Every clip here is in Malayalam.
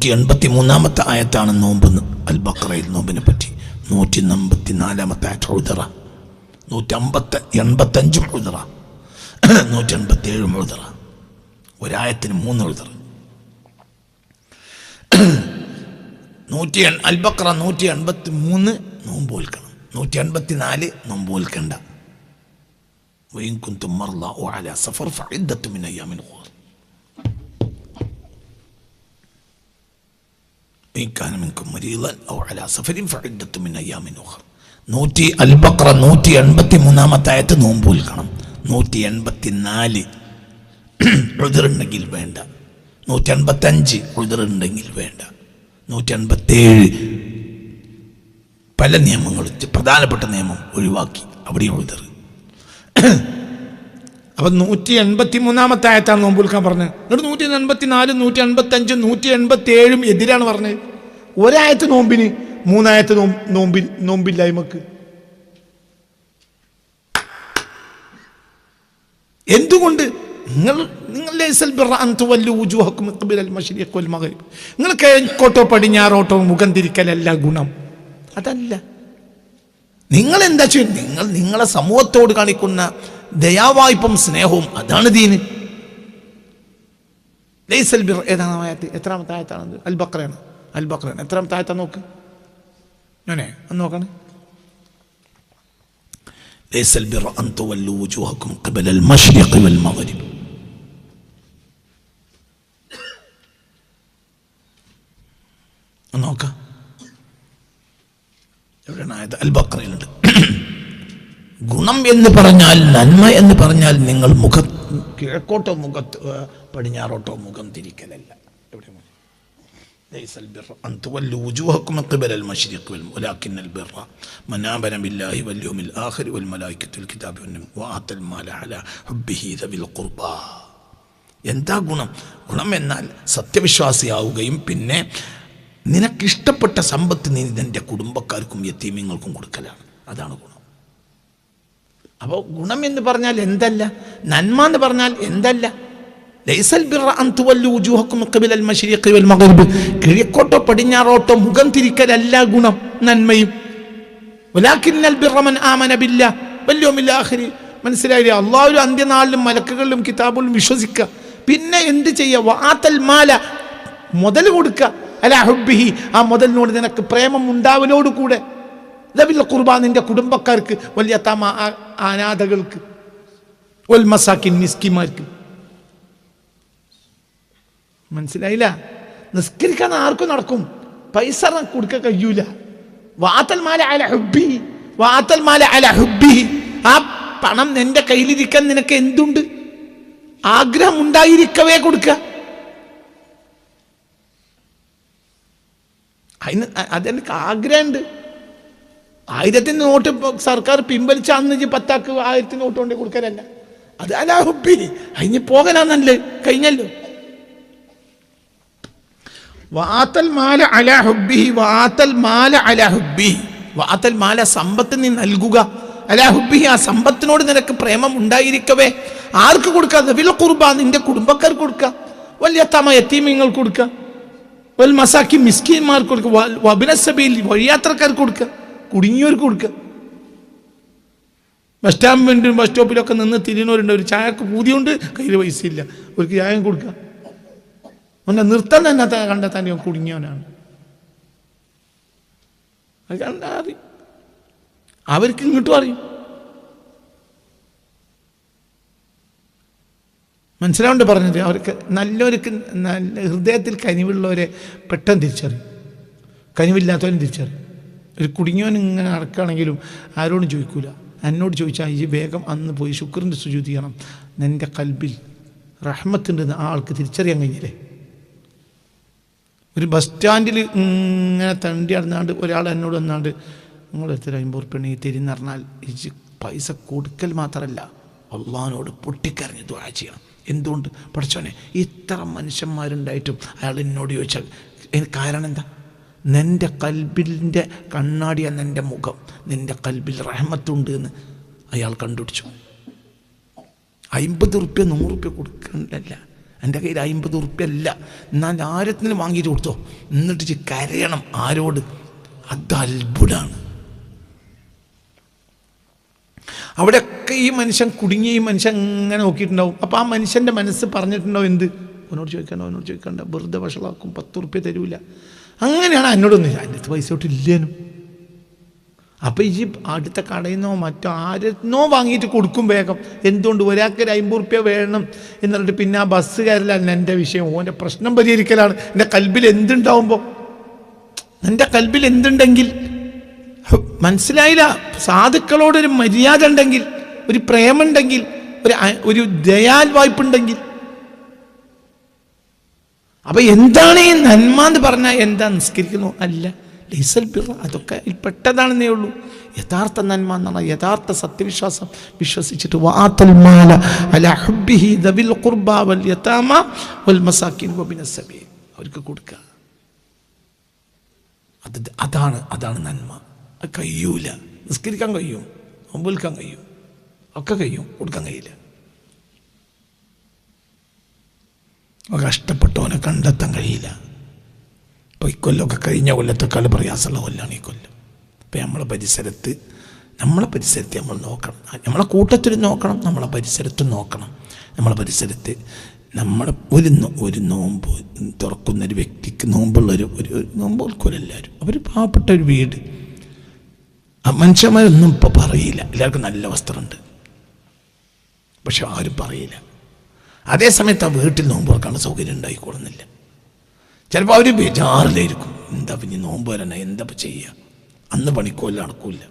183-ാമത്തെ ആയത്താണ് നോമ്പ്. അൽ ബഖറയിൽ നോമ്പിനെ പറ്റി. 184-ാമത്തെ ആയത്ത് ഉദ്റ, 185 ഉദ്റ, 187 ഉദ്റ. ഒരായത്തിന് 3 ഉദ്റ. അൽ ബഖറ 183 നോമ്പ് വിൽക്കണം, 184 നോമ്പ് വിൽക്കണ്ട. വഇൻ കുൻതും മർളാ ഔ അലാ സഫർ ഫഇദ്ദത്തു മിൻ അയ്യാമിൻ ഉഖർ. കാന മിൻകും മരീളൻ ഔ അലാ സഫരിൻ ഫഇദ്ദത്തു മിൻ അയ്യാമിൻ ഉഖർ. അൽ ബഖറ 183-ാമത്തെ ആയത്ത് നോമ്പ് വിൽക്കണം. 184 ഉദ്റുണ്ടെങ്കിൽ വേണ്ട, 185 ഉദ്റുണ്ടെങ്കിൽ വേണ്ട, 187 പല നിയമങ്ങൾ, പ്രധാനപ്പെട്ട നിയമം ഒഴിവാക്കി, അവിടെയും ഉദ്റ്. അപ്പം 183-ാമത്തെ ആയത്താണ് നോമ്പ് വിൽക്കാൻ പറഞ്ഞത്. എന്നിട്ട് 184, 185, 187 എതിരാണ് പറഞ്ഞത്. ഒരായത്ത് നോമ്പിന്, 3 ആയത്ത് നോമ്പില്ലായ്മക്ക്. എന്തുകൊണ്ട്? നിങ്ങൾ കിഴക്കോട്ടോ പടിഞ്ഞാറോട്ടോ മുഖം തിരിക്കലല്ല ഗുണം, അതല്ല. നിങ്ങൾ എന്താ ചെയ്യുന്നത്? നിങ്ങളെ സമൂഹത്തോട് കാണിക്കുന്ന ദയാവായ്പും സ്നേഹവും, അതാണ് ദീന്. ലൈസൽ ബിർ ഏതാണ് ആയത്ത്? എത്രാമത്തെ ആയത്താണ്? അൽ ബഖറയാണ്. അൽ ബഖറയാണ്. എത്രാമത്തെ ആയത്താ നോക്ക്, ഞാനേ ഒന്ന് നോക്കണേ. ലൈസൽ ബിർ അൻ തുവല്ലു വുജൂഹക്കും ഖിബലൽ മശ്രിഖി വൽ മഗ്രിബ്. നോക്കാം എവിടെയാണ് ആയത്? അൽ ബഖറയിലുണ്ട്. ഗുണം എന്ന് പറഞ്ഞാൽ, നന്മ എന്ന് പറഞ്ഞാൽ നിങ്ങൾ കിഴക്കോട്ടോ പടിഞ്ഞാറോട്ടോ മുഖം തിരിക്കലല്ല. ലൈസൽ ബിർ അൻ തുവല്ലു വുജൂഹക്കും ഖിബലൽ മശ്രിഖി വലാകിന്നൽ ബിർറ മൻ ആമന ബില്ലാഹി വൽ യൗമിൽ ആഖിർ വൽ മലായികത്തി വൽ കിതാബി വആതൽ മാല അലാ ഹുബ്ബിഹി ദവിൽ ഖുർബാ. എന്താ ഗുണം? ഗുണം എന്നാൽ സത്യവിശ്വാസിയാവുകയും പിന്നെ നിനക്കിഷ്ടപ്പെട്ട സമ്പത്ത് നീ നിന്റെ കുടുംബക്കാർക്കും യതീമീങ്ങൾക്കും കൊടുക്കലാണ്. അതാണ് ഗുണം. അപ്പോൾ ഗുണം എന്ന് പറഞ്ഞാൽ എന്തല്ല, നന്മ എന്ന് പറഞ്ഞാൽ എന്തല്ല. ലൈസൽ ബിർറ അൻ തുവല്ലു വുജൂഹക്കും ഖിബലൽ മശ്രിഖി വൽ മഗ്രിബ്, കിഴക്കോട്ടോ പടിഞ്ഞാറോട്ടോ മുഖം തിരിക്കലല്ല ഗുണം, നന്മയും. വലാകിന്നൽ ബിർറ മൻ ആമന ബില്ലാഹി വൽ യൗമിൽ ആഖിർ. മനസ്സിലായില്ലേ? അല്ലാഹുവിലും അന്ത്യനാളിലും മലക്കുകളിലും കിതാബിലും വിശ്വസിക്കുക. പിന്നെ എന്ത് ചെയ്യുക? വആതൽ മാല, മുതൽ കൊടുക്കുക. അലാ ഹുബ്ബിഹി, ആ മുതലിനോട് നിനക്ക് പ്രേമം ഉണ്ടാവലോടുകൂടെ. ദവിൽ ഖുർബാ, നിന്റെ കുടുംബക്കാർക്ക്, വൽ യതാമ, അനാഥകൾക്ക്, വൽ മസാകിൻ, മിസ്കിന്മാർക്ക്. മനസ്സിലായില്ല? നിസ്കരിക്കാൻ ആർക്കും നടക്കും, പൈസ കൊടുക്കാൻ കഴിയൂല. വആതൽ മാല അലാ ഹുബ്ബിഹി, വആതൽ മാല അലാ ഹുബ്ബിഹി. ആ പണം നിന്റെ കയ്യിലിരിക്കാൻ നിനക്ക് എന്തുണ്ട്? ആഗ്രഹം ഉണ്ടായിരിക്കവേ കൊടുക്കുക. അതെനിക്ക് ആഗ്രഹമുണ്ട്. 1000 നോട്ട് സർക്കാർ പിൻവലിച്ച അന്ന് 10 1000 നോട്ട് കൊണ്ട് കൊടുക്കലല്ല. അത് അലാ ഹുബ്ബി, അതിന് പോകാനാന്നല്ലേ, കഴിഞ്ഞല്ലോ. വആതൽ മാല അലാ ഹുബ്ബിഹി, വആതൽ മാല അലാ ഹുബ്ബിഹി. വആതൽ മാല, സമ്പത്ത് നീ നൽകുക. അലാ ഹുബ്ബിഹി, ആ സമ്പത്തിനോട് നിനക്ക് പ്രേമം ഉണ്ടായിരിക്കവേ ആർക്ക് കൊടുക്കുക? ദവിൽ ഖുർബാ, നിന്റെ കുടുംബക്കാർക്ക് കൊടുക്കുക. വൽ യതാമ, യതീമീങ്ങൾക്ക് കൊടുക്കുക. വൽ മസാകിൻ, മിസ്കീന്മാർക്ക് കൊടുക്കുക. വബ്ന സബീൽ, വഴിയാത്രക്കാർക്ക് കൊടുക്കുക. കുടുങ്ങിയവർക്ക് കൊടുക്കുക. ബസ് സ്റ്റോപ്പിലൊക്കെ നിന്ന് തിരിയുന്നവരുണ്ട്. ഒരു ചായക്ക് പൂതിയുണ്ട്, കയ്യിൽ പൈസ ഇല്ല, അവർക്ക് ചായം കൊടുക്കുക. അവനെ നിർത്താൻ തന്നെ കണ്ടെത്താൻ കുടുങ്ങിയവനാണ്. അത് കണ്ടാൽ അറിയും, അവർക്ക് ഇങ്ങോട്ടും അറിയും. മനസ്സിലാവുണ്ട് പറഞ്ഞത്? അവർക്ക് നല്ലവർക്ക്, നല്ല ഹൃദയത്തിൽ കനിവുള്ളവരെ പെട്ടെന്ന് തിരിച്ചറിയും, കനിവില്ലാത്തവരും തിരിച്ചറിയും. ഒരു കുടുങ്ങിയവൻ ഇങ്ങനെ നടക്കുകയാണെങ്കിലും ആരോടും ചോദിക്കൂല. എന്നോട് ചോദിച്ചാൽ ഈ വേഗം അന്ന് പോയി ശുക്രിൻ്റെ സുജൂദ് ചെയ്യണം, നിൻ്റെ കൽബിൽ റഹ്മത്തുണ്ടെന്ന് ആ ആൾക്ക് തിരിച്ചറിയാൻ കഴിഞ്ഞില്ലേ? ഒരു ബസ് സ്റ്റാൻഡിൽ ഇങ്ങനെ തണ്ടി നടന്നാണ്ട് ഒരാൾ എന്നോട് വന്നാണ്ട്, നിങ്ങളെടുത്തൊരു 50 ഉറുപ്പിക ഈ തരുന്ന് പറഞ്ഞാൽ ഈ പൈസ കൊടുക്കൽ മാത്രമല്ല, അള്ളാഹിനോട് പൊട്ടിക്കരഞ്ഞ് ദുആ ചെയ്യണം. എന്തുകൊണ്ട്? പഠിച്ചോനെ, ഇത്ര മനുഷ്യന്മാരുണ്ടായിട്ടും അയാൾ എന്നോട് ചോദിച്ചാൽ കാരണം എന്താ? നിൻ്റെ കൽബിൻ്റെ കണ്ണാടിയ നിൻ്റെ മുഖം, നിൻ്റെ കൽബിൽ റഹ്മത്തുണ്ട് എന്ന് അയാൾ കണ്ടുപിടിച്ചു. 50 ഉറുപ്പിക 100 ഉറുപ്പിക കൊടുക്കണ്ടല്ല, എൻ്റെ കയ്യിൽ 50 ഉറുപ്പ്യ അല്ല, എന്നാൽ ആരത്തിന് വാങ്ങിയിട്ട് കൊടുത്തോ, എന്നിട്ട് കരയണം. ആരോട്? അത് അത്ഭുതമാണ്. അവിടെയൊക്കെ ഈ മനുഷ്യൻ കുടുങ്ങി, ഈ മനുഷ്യൻ ഇങ്ങനെ നോക്കിയിട്ടുണ്ടാവും. അപ്പോൾ ആ മനുഷ്യൻ്റെ മനസ്സ് പറഞ്ഞിട്ടുണ്ടാവും എന്ത്? അവനോട് ചോദിക്കണ്ട, വെറുതെ വഷളാക്കും, 10 ഉറുപ്പ്യ തരൂല. അങ്ങനെയാണ് എന്നോടൊന്നും, എൻ്റെ അടുത്ത് പൈസ തൊട്ടില്ലേനും. അപ്പോൾ ഈ അടുത്ത കടയിൽ നിന്നോ മറ്റോ ആരെന്നോ വാങ്ങിയിട്ട് കൊടുക്കും വേഗം. എന്തുകൊണ്ട്? ഒരാൾക്ക് 50 ഉറുപ്പ്യ വേണം എന്നിട്ട് പിന്നെ ആ ബസ്സുകാരിലല്ല എൻ്റെ വിഷയം, ഓൻ്റെ പ്രശ്നം പരിഹരിക്കലാണ്. എൻ്റെ കൽബിൽ എന്തുണ്ടാവുമ്പോൾ, എൻ്റെ കൽബിൽ എന്തുണ്ടെങ്കിൽ, മനസ്സിലായില്ല, സാധുക്കളോടൊരു മര്യാദ ഉണ്ടെങ്കിൽ, ഒരു പ്രേമുണ്ടെങ്കിൽ, ഒരു ദയാൽ വായ്പുണ്ടെങ്കിൽ. അപ്പൊ എന്താണ് ഈ നന്മ എന്ന് പറഞ്ഞാൽ? എന്താ? നിസ്കരിക്കുന്നു അല്ല, ലൈസൽ ബിർ, അതൊക്കെ പെട്ടതാണെന്നേ ഉള്ളൂ. യഥാർത്ഥ നന്മ എന്നാണ് യഥാർത്ഥ സത്യവിശ്വാസം. വിശ്വസിച്ചിട്ട് വആതൽ മാല അലാ ഹുബ്ബിഹി ദവിൽ ഖുർബാ വൽ യതാമ വൽ മസാകിൻ വബിനസ് സബീൽ, അവർക്ക് കൊടുക്കുക. അതാണ് നന്മ. അത് കഴിയൂല. നിസ്കരിക്കാൻ കഴിയും, നോമ്പ് വിൽക്കാൻ കഴിയും, ഒക്കെ കഴിയും, കൊടുക്കാൻ കഴിയില്ല. കഷ്ടപ്പെട്ടവനെ കണ്ടെത്താൻ കഴിയില്ല. ഇപ്പോൾ ഇക്കൊല്ലമൊക്കെ കഴിഞ്ഞ കൊല്ലത്തെക്കാൾ പ്രയാസമുള്ള കൊല്ലമാണ് ഈ കൊല്ലം. ഇപ്പം നമ്മളെ പരിസരത്ത് നമ്മൾ നോക്കണം, നമ്മളെ കൂട്ടത്തിൽ നോക്കണം, നമ്മളെ പരിസരത്തും നോക്കണം. നമ്മളെ പരിസരത്ത് ഒരു നോമ്പ് തുറക്കുന്നൊരു വ്യക്തിക്ക്, നോമ്പുള്ളൊരു നോമ്പ് തുറക്കുമല്ലാരും, അവർ പാവപ്പെട്ട ഒരു വീട്. ആ മനുഷ്യന്മാരൊന്നും ഇപ്പോൾ പറയില്ല, എല്ലാവർക്കും നല്ല വസ്ത്രമുണ്ട്, പക്ഷെ ആരും പറയില്ല. അതേസമയത്ത് ആ വീട്ടിൽ നോമ്പ് തുറക്കാനുള്ള സൗകര്യം ഉണ്ടായിക്കൊള്ളുന്നില്ല. ചിലപ്പോൾ അവർ ബേജാറിലായിരിക്കും, എന്താ പിന്നെ നോമ്പ് വരണ, എന്താ ചെയ്യുക, അന്ന് പണിക്കൂല, നടക്കൂല.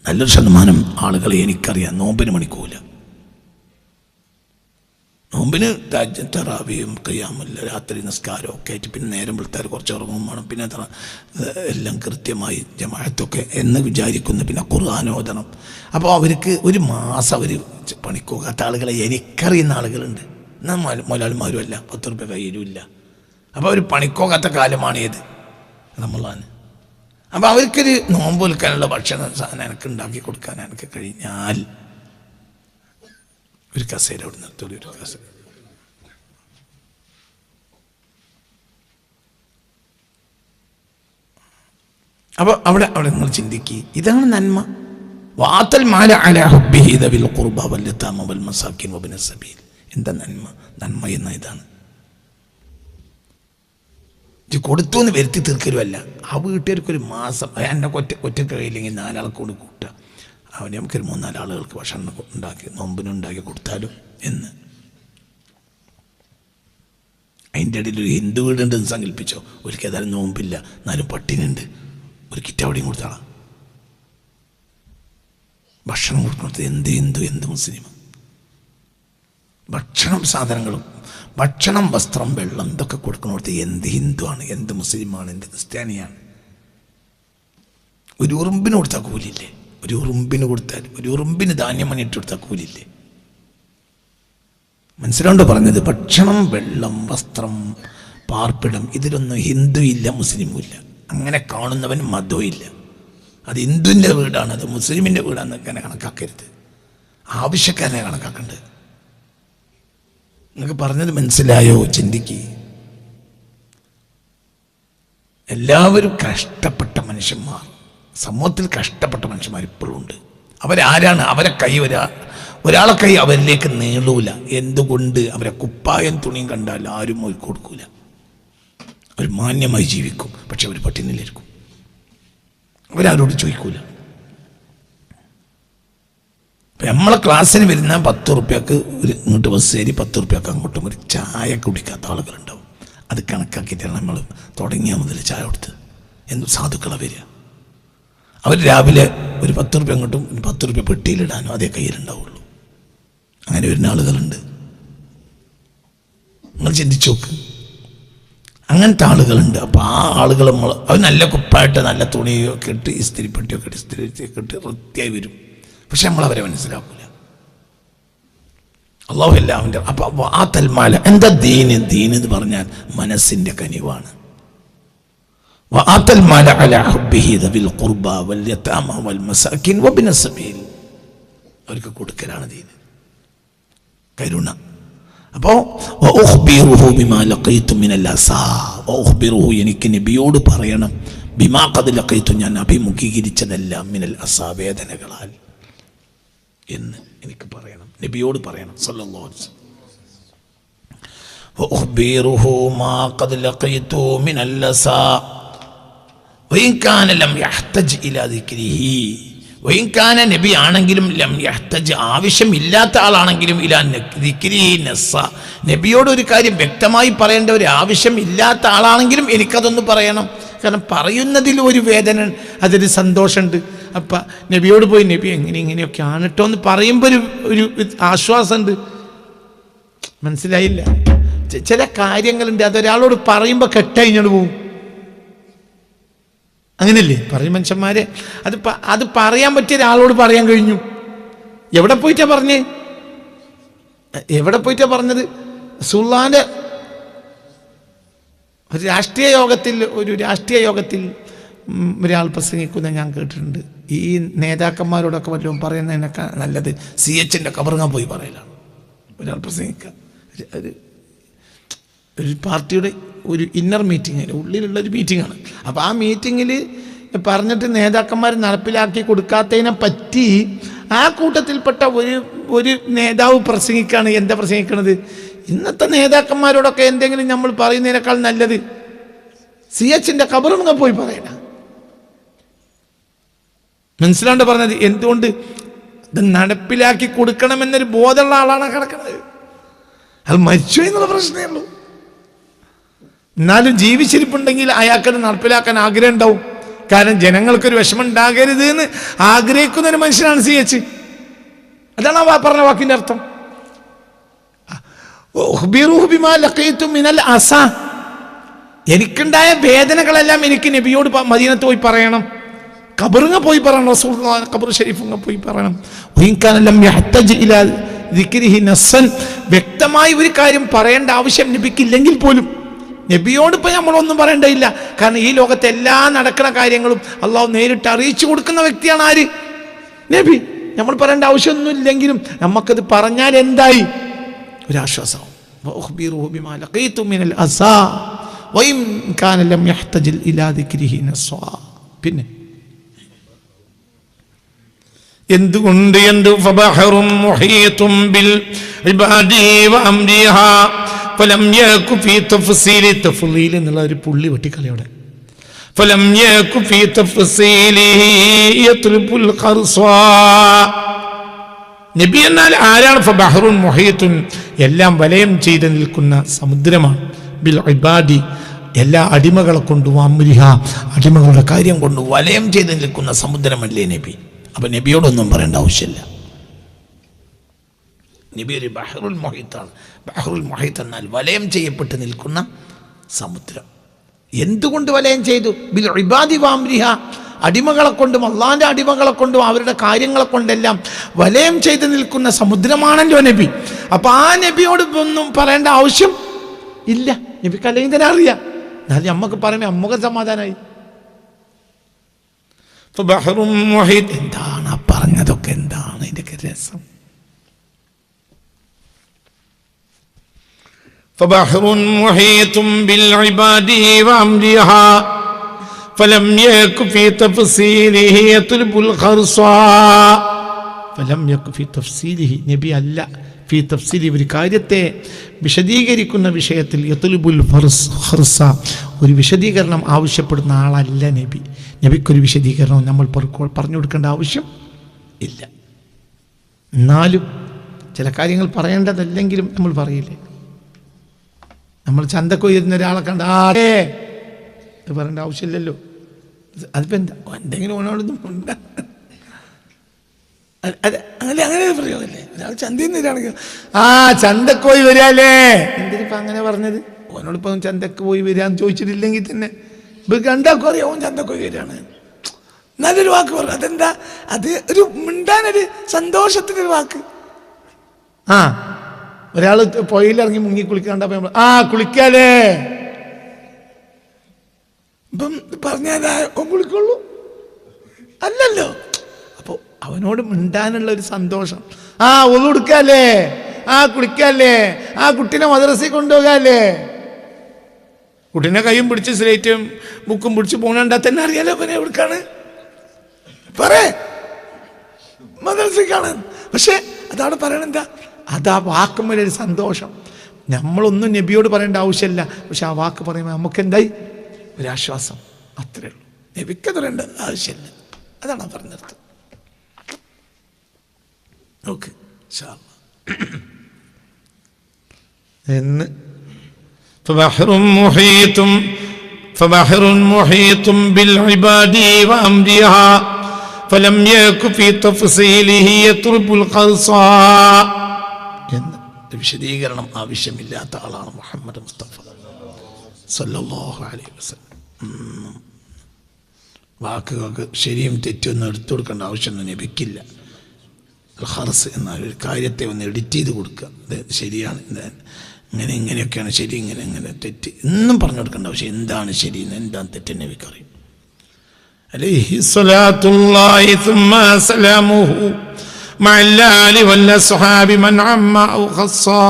നല്ലൊരു ശതമാനം ആളുകളെ എനിക്കറിയാം നോമ്പിന് പണിക്കൂല. നോമ്പിന് തറാവിയും ഖിയാമുല്ല, രാത്രി നിസ്കാരവും ഒക്കെ ആയിട്ട്, പിന്നെ നേരം വെളുത്താൽ കുറച്ച് ഉറങ്ങും വേണം, പിന്നെ എല്ലാം കൃത്യമായി ജമാഅത്തൊക്കെ എന്ന് വിചാരിക്കുന്നു, പിന്നെ ഖുർആൻ ഓതണം. അപ്പോൾ അവർക്ക് ഒരു മാസം അവർ പണിക്കോകാത്ത ആളുകളെ എനിക്കറിയുന്ന ആളുകളുണ്ട്. എന്നാൽ മുതലാളിമാരും അല്ല, 10 ഉറുപ്പ്യ കയ്യിലും ഇല്ല. അപ്പോൾ അവർ പണിക്കോകാത്ത കാലമാണ് ഏത്? റമളാൻ. അപ്പോൾ അവർക്കൊരു നോമ്പ് വിൽക്കാനുള്ള ഭക്ഷണ സാധനം എനിക്ക് ഉണ്ടാക്കി കൊടുക്കാൻ എനിക്ക് കഴിഞ്ഞാൽ ഒരു കസേര അവിടെ നിർത്തോളൂ, ഒരു കസേര. അപ്പോൾ അവിടെ നിങ്ങൾ ചിന്തിക്കുക, ഇതാണ് നന്മ. വആതൽ മാല അലാ ഹുബ്ബിഹി ദവിൽ ഖുർബാ വൽ യതാമ വൽ മസാകിൻ വബിനസ് സബീൽ. എന്താ നന്മ? നന്മ എന്ന ഇതാണ്. ഇത് കൊടുത്തു എന്ന് വരുത്തി തീർക്കലുമല്ല. ആ വീട്ടുകാർക്കൊരു മാസം എന്നെ ഒറ്റ കഴിയില്ലെങ്കിൽ 4 ആൾക്കൂടി കൂട്ടുക, അവന് നമുക്കൊരു 3-4 ആളുകൾക്ക് ഭക്ഷണം ഉണ്ടാക്കി നോമ്പിനുണ്ടാക്കി കൊടുത്താലും എന്ന്. അതിൻ്റെ ഇടയിൽ ഒരു ഹിന്ദു വീടുണ്ടെന്ന് സങ്കല്പിച്ചോ, ഒരിക്കൽ ഏതായാലും നോമ്പില്ല, എന്നാലും പട്ടിനുണ്ട്, ഒരു കിറ്റ് അവിടെയും കൊടുത്താളാം. ഭക്ഷണം കൊടുക്കുന്നത് എന്ത് ഹിന്ദു, എന്ത് മുസ്ലിം? ഭക്ഷണം, സാധനങ്ങളും, ഭക്ഷണം, വസ്ത്രം, വെള്ളം, ഇതൊക്കെ കൊടുക്കുന്നിടത്ത് എന്ത് ഹിന്ദുവാണ്, എന്ത് മുസ്ലിമാണ്, എന്ത് ക്രിസ്ത്യാനിയാണ്? ഒരു ഉറുമ്പിന് കൊടുത്താൽ കൂലില്ലേ? ഒരു ഉറുമ്പിന് കൊടുത്താൽ, ഒരു ഉറുമ്പിന് ധാന്യം മണിയിട്ട് കൊടുത്താൽ കൂലില്ലേ? മനസ്സിലാണ്ടോ പറഞ്ഞത്? ഭക്ഷണം, വെള്ളം, വസ്ത്രം, പാർപ്പിടം, ഇതിലൊന്നും ഹിന്ദു ഇല്ല, മുസ്ലിമും ഇല്ല. അങ്ങനെ കാണുന്നവൻ മതവും ഇല്ല. അത് ഹിന്ദുവിൻ്റെ വീടാണ്, അത് മുസ്ലിമിൻ്റെ വീടാണെന്നൊക്കെ കണക്കാക്കരുത്. ആവശ്യക്കാരനെ കണക്കാക്കേണ്ടത്. നിങ്ങൾക്ക് പറഞ്ഞത് മനസ്സിലായോ? ചിന്തിക്കുക. എല്ലാവരും കഷ്ടപ്പെട്ട മനുഷ്യന്മാർ, സമൂഹത്തിൽ കഷ്ടപ്പെട്ട മനുഷ്യന്മാർ ഇപ്പോഴും ഉണ്ട്. അവരാരാണ്? അവരെ കൈ ഒരാളെ കൈ അവരിലേക്ക് നീളൂല. എന്തുകൊണ്ട്? അവരെ കുപ്പായം തുണിയും കണ്ടാൽ ആരും അവർക്ക് കൊടുക്കൂല. അവർ മാന്യമായി ജീവിക്കും, പക്ഷെ അവർ പട്ടിണിയിലിരിക്കും. അവരാരോട് ചോദിക്കൂല. നമ്മളെ ക്ലാസ്സിന് വരുന്ന 10 ഉറുപ്പ്യക്ക് ഒരു ഇങ്ങോട്ട് ബസ് കയറി 10 ഉറുപ്പ്യക്ക് അങ്ങോട്ടും ഒരു ചായ കുടിക്കാത്ത ആളുകളുണ്ടാവും. അത് കണക്കാക്കിയിട്ടാണ് നമ്മൾ തുടങ്ങിയ മുതൽ ചായ കൊടുത്ത്. എന്ത് സാധുക്കളെ വരിക? അവർ രാവിലെ ഒരു 10 ഉറുപ്പ്യ അങ്ങോട്ടും 10 ഉറുപ്പ്യ പെട്ടിയിലിടാനും അതേ കയ്യിലുണ്ടാവുള്ളൂ. അങ്ങനെ വരുന്ന ആളുകളുണ്ട്. നിങ്ങൾ ചിന്തിച്ചു നോക്ക്, അങ്ങനത്തെ ആളുകളുണ്ട്. അപ്പോൾ ആ ആളുകൾ അവർ നല്ല കുപ്പായിട്ട് നല്ല തുണിയൊക്കെ ഇട്ട് ഇസ്തിരിപ്പെട്ടിയൊക്കെ ഇട്ട് ഇസ്തിരിയൊക്കെ ഇട്ട് വൃത്തിയായി വരും. പക്ഷെ നമ്മളവരെ മനസ്സിലാക്കൂല. അള്ളാഹു എല്ലാവൻ്റെ. അപ്പോൾ ആ തൽമാല എന്താ? ദീന്. ദീൻ എന്ന് പറഞ്ഞാൽ മനസ്സിൻ്റെ കനിവാണ്. അവർക്ക് കൊടുക്കലാണ് ദീന്. കരുണ. അപ്പോൾ എനിക്ക് നബിയോട് പറയണം ബിമാ ഖദ് ലഖൈതു, ഞാൻ അഭിമുഖീകരിച്ചതെല്ലാം മിനൽ അസാ, വേദനകളാൽ എന്ന് എനിക്ക് പറയണം, നബിയോട് പറയണം സല്ലല്ലാഹു അലൈഹി വസല്ലം. വഉഖ്ബിറുഹു മാ ഖദ് ലഖൈതു മിനൽ അസാ വഇൻ കാന ലം യഹ്തജ് ഇലാ ദിക്രിഹി, വഇൻ കാന നബി ആണെങ്കിലും ലം യഹ്തജ്, ആവശ്യമില്ലാത്ത ആളാണെങ്കിലും ഇലാ ദിക്രിഹി നസ്സ, നബിയോട് ഒരു കാര്യം വ്യക്തമായി പറയേണ്ട ഒരു ആവശ്യം ഇല്ലാത്ത ആളാണെങ്കിലും എനിക്കതൊന്ന് പറയണം. കാരണം പറയുന്നതിൽ ഒരു വേദന, അതൊരു സന്തോഷമുണ്ട്. അപ്പം നബിയോട് പോയി നബി ഇങ്ങനെയൊക്കെ ആണ് കേട്ടോ എന്ന് പറയുമ്പോൾ ഒരു ആശ്വാസമുണ്ട്. മനസ്സിലായില്ല? ചില കാര്യങ്ങളുണ്ട് അതൊരാളോട് പറയുമ്പോൾ കെട്ടഴിഞ്ഞോട് പോവും. അങ്ങനെയല്ലേ പറയും മനുഷ്യന്മാരെ? അത് പറയാൻ പറ്റിയ ഒരാളോട് പറയാൻ കഴിഞ്ഞു. എവിടെ പോയിട്ടാ പറഞ്ഞത്? സുൽത്താൻ്റെ ഒരു രാഷ്ട്രീയ യോഗത്തിൽ ഒരാൾ പ്രസംഗിക്കുന്ന ഞാൻ കേട്ടിട്ടുണ്ട്. ഈ നേതാക്കന്മാരോടൊക്കെ വല്ലതും പറയുന്നതിനൊക്കെ നല്ലത് CHന്റെ കബറിങ്ങാൻ പോയി പറയലാണ് ഒരാൾ പ്രസംഗിക്കുക. ഒരു പാർട്ടിയുടെ ഒരു ഇന്നർ മീറ്റിംഗ്, ഉള്ളിലുള്ളൊരു മീറ്റിംഗാണ്. അപ്പോൾ ആ മീറ്റിങ്ങിൽ പറഞ്ഞിട്ട് നേതാക്കന്മാർ നടപ്പിലാക്കി കൊടുക്കാത്തതിനെ പറ്റി ആ കൂട്ടത്തിൽപ്പെട്ട ഒരു നേതാവ് പ്രസംഗിക്കുകയാണ്. എന്താ പ്രസംഗിക്കണത്? ഇന്നത്തെ നേതാക്കന്മാരോടൊക്കെ എന്തെങ്കിലും നമ്മൾ പറയുന്നതിനേക്കാൾ നല്ലത് CHന്റെ കബറിങ്ങാൻ പോയി പറയണ. മനസ്സിലാണ്ട് പറഞ്ഞത്? എന്തുകൊണ്ട്? ഇത് നടപ്പിലാക്കി കൊടുക്കണമെന്നൊരു ബോധമുള്ള ആളാണ് കിടക്കുന്നത്. അത് മരിച്ചു എന്നുള്ള പ്രശ്നമേ ഉള്ളൂ. എന്നാലും ജീവിച്ചിരിപ്പുണ്ടെങ്കിൽ അയാൾക്കത് നടപ്പിലാക്കാൻ ആഗ്രഹം ഉണ്ടാവും. കാരണം ജനങ്ങൾക്കൊരു വിഷമം ഉണ്ടാകരുത് എന്ന് ആഗ്രഹിക്കുന്നൊരു മനുഷ്യനാണ് CH. അതാണ് ആ പറഞ്ഞ വാക്കിൻ്റെ അർത്ഥം. എനിക്കുണ്ടായ വേദനകളെല്ലാം എനിക്ക് നബിയോട് മദീനത്ത് പോയി പറയണം, ഖബറിങ്ങ പോയി പറയണം, റസൂലുള്ളാഹി ഖബർ ഷരീഫിങ്ങ പോയി പറയണം. വ്യക്തമായി ഒരു കാര്യം പറയേണ്ട ആവശ്യം നബിക്കില്ലെങ്കിൽ പോലും, നബിയോട് ഇപ്പം നമ്മളൊന്നും പറയേണ്ടതില്ല. കാരണം ഈ ലോകത്തെ എല്ലാ നടക്കുന്ന കാര്യങ്ങളും അള്ളാഹു നേരിട്ട് അറിയിച്ചു കൊടുക്കുന്ന വ്യക്തിയാണ് ആര്? നബി. നമ്മൾ പറയേണ്ട ആവശ്യമൊന്നും ഇല്ലെങ്കിലും നമുക്കത് പറഞ്ഞാൽ എന്തായി? ഒരാശ്വാസവും. പിന്നെ എന്തുകൊണ്ട് ഫബഹറും മുഹീതും ബിൽ ഇബാദി വഅംരിഹാ ഫലം യകു ഫീ തഫ്സീലി, തഫ്ളീൽ എന്നുള്ള ഒരു പുള്ളി വെട്ടിക്കളിയോടെ, ഫലം യകു ഫീ തഫ്സീലിഹി യത്ലുബുൽ ഖർസാ. നബി എന്നാൽ ആരാണ്? ഫബഹറുൻ മുഹീതുൻ, എല്ലാം വലയം ചെയ്ത് നിൽക്കുന്ന സമുദ്രമാണ്. ബിൽ ഇബാദി, എല്ലാ അടിമകളെ കൊണ്ടും, അംരിഹാ, അടിമകളുടെ കാര്യം കൊണ്ട് വലയം ചെയ്ത് നിൽക്കുന്ന സമുദ്രമല്ലേ നബി. അപ്പം നബിയോടൊന്നും പറയേണ്ട ആവശ്യമില്ല. നബി ഒരു ബഹറുൽ മുഹീത്താണ്. ബഹറുൽ മുഹീത്ത് എന്നാൽ വലയം ചെയ്യപ്പെട്ട് നിൽക്കുന്ന സമുദ്രം. എന്തുകൊണ്ട് വലയം ചെയ്തു? ബിൽ ഇബാദി വഅംരിഹ, അടിമകളെ കൊണ്ടും അള്ളാഹിൻ്റെ അടിമകളെ കൊണ്ടും അവരുടെ കാര്യങ്ങളെ കൊണ്ടെല്ലാം വലയം ചെയ്ത് നിൽക്കുന്ന സമുദ്രമാണല്ലോ നബി. അപ്പം ആ നബിയോട് ഒന്നും പറയേണ്ട ആവശ്യം ഇല്ല. നബിക്ക് അല്ലെങ്കിൽ തന്നെ അറിയാം. എന്നാലും നമ്മക്ക് പറയുമ്പോൾ അമ്മക്ക് സമാധാനമായി. എന്താണ് പറഞ്ഞതൊക്കെ? എന്താണ് ഇതിൻ്റെ രസം? فبحر محيط بالعباد وأمرها فلم يك في تفصيله يطلب الخرصاء. فلم يك في تفصيله, നബി അല്ല ഫി തഫ്സീലി, ഒരു കാര്യത്തെ വിശദീകരിക്കുന്ന വിഷയത്തിൽ യത്ലുബുൽ ഖർസ, ഒരു വിശദീകരണം ആവശ്യപ്പെടുന്ന ആളല്ല നബി. നബിക്കൊരു വിശദീകരണം നമ്മൾ പറഞ്ഞു കൊടുക്കേണ്ട ആവശ്യം ഇല്ല. എന്നാലും ചില കാര്യങ്ങൾ പറയേണ്ടതല്ലെങ്കിലും നമ്മൾ പറയില്ലേ? നമ്മൾ ചന്തക്ക് വരുന്ന ഒരാളെ കണ്ട അത് പറയേണ്ട ആവശ്യമില്ലല്ലോ. അതിപ്പോൾ എന്താ എന്തെങ്കിലും ഓനോടൊന്നും ഉണ്ട്, അങ്ങനെ പ്രയോഗമല്ലേ? ഒരാൾ ചന്തയിൽ നിന്ന് വരികയാണെങ്കിൽ ചന്തക്ക് പോയി വരാല്ലേ, എന്തിനിപ്പോൾ അങ്ങനെ പറഞ്ഞത്? ഓനോടിപ്പം ചന്തക്ക് പോയി വരാന്ന് ചോദിച്ചിട്ടില്ലെങ്കിൽ തന്നെ ഇപ്പം രണ്ടാൾക്കും അറിയാം ഓൻ ചന്തക്ക് പോയി വരികയാണ്. നല്ലൊരു വാക്ക് പറഞ്ഞു. അതെന്താ? അത് ഒരു മിണ്ടാനൊരു സന്തോഷത്തിനൊരു വാക്ക്. ഒരാൾ പുഴയിലിറങ്ങി മുങ്ങി കുളിക്കാണ്ടപ്പോൾ കുളിക്കാലേ ഇപ്പം പറഞ്ഞാലേ ഓൻ കുളിക്കുള്ളൂ? അല്ലല്ലോ. അപ്പോൾ അവനോട് മിണ്ടാനുള്ള ഒരു സന്തോഷം. ഒന്നു കൊടുക്കാല്ലേ, കുളിക്കല്ലേ, കുട്ടീനെ മദ്രസയിൽ കൊണ്ടുപോകല്ലേ. കുട്ടീനെ കൈയും പിടിച്ച് സ്ലേറ്റും ബുക്കും പിടിച്ച് പോകണ്ടാ തന്നെ അറിയാലോ പിന്നെ എവിടേക്കാണ് മദ്രസയ്ക്കാണ്. പക്ഷെ അതവിടെ പറയണെന്താ, അതാ വാക്കുമ്പോഴൊരു സന്തോഷം. നമ്മളൊന്നും നബിയോട് പറയേണ്ട ആവശ്യമില്ല, പക്ഷെ ആ വാക്ക് പറയുമ്പോൾ നമുക്ക് എന്തായി ഒരാശ്വാസം. അത്രേ ഉള്ളൂ. നബിക്ക് പറയേണ്ട ആവശ്യമില്ല. അതാണ് പറഞ്ഞത്. ഓക്കെ എന്ന് فبحر محيط بالعباد وأمرها فلم يك في تفصيله يطلب القصاء എന്ന് വിശദീകരണം ആവശ്യമില്ലാത്ത ആളാണ് മുഹമ്മദ് മുസ്തഫ സല്ലല്ലാഹു അലൈഹി വസല്ലം. വാക്കുകൾക്ക് ശരിയും തെറ്റൊന്നും എടുത്തു കൊടുക്കേണ്ട ആവശ്യമൊന്നും ലഭിക്കില്ല. ഖർസ് എന്നാൽ ഒരു കാര്യത്തെ ഒന്ന് എഡിറ്റ് ചെയ്ത് കൊടുക്കുക. അത് ശരിയാണ്, ഇങ്ങനെ ഇങ്ങനെയൊക്കെയാണ് ശരി, ഇങ്ങനെ തെറ്റ് എന്നും പറഞ്ഞു കൊടുക്കേണ്ട ആവശ്യം. എന്താണ് ശരി എന്താണ് തെറ്റ് നബിക്ക് അറിയും. അലൈഹി സ്വലാത്തുല്ലാഹി സുമ്മ സലാമുഹു മഅൽ ആലി വൽ അസ്ഹാബി മൻ അമ്മ ഔ ഖസ്സാ.